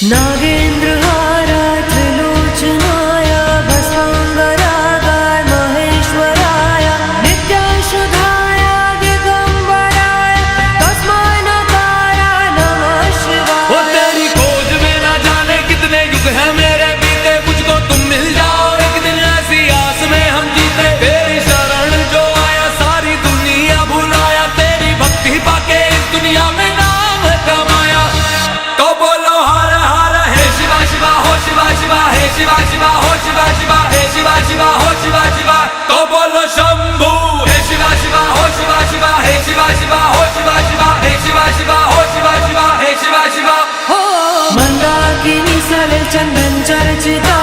नागेन्द्रहाराय त्रिलोचनाय भस्मांगरागाय महेश्वराय नित्याशुधाय दिगंबराय तस्मै नकाराय नमः शिवाय। वो तेरी खोज में ना जाने कितने युग हैं मेरे बीते, मुझको तुम मिल जाओ एक दिन ऐसी आस में हम जीते। तेरी शरण जो आया सारी दुनिया भुलाया, तेरी भक्ति पाके इस दुनिया में नाम कमाया। तो बोलो हर हर हे शिवा शिवा हो शिवा शिवा हे शिवा शिवा हो शिवा शिवा हे शिवा शिवा हो शिवा शिवा। तो बोलो शंभू हे शिवा शिवा हो शिवा शिवा हे शिवा शिवा हो शिवा शिवा हे शिवा शिवा हो शिवा शिवा हे शिवा शिवा। मंदाकिनी सलिल चंदन चर्चिता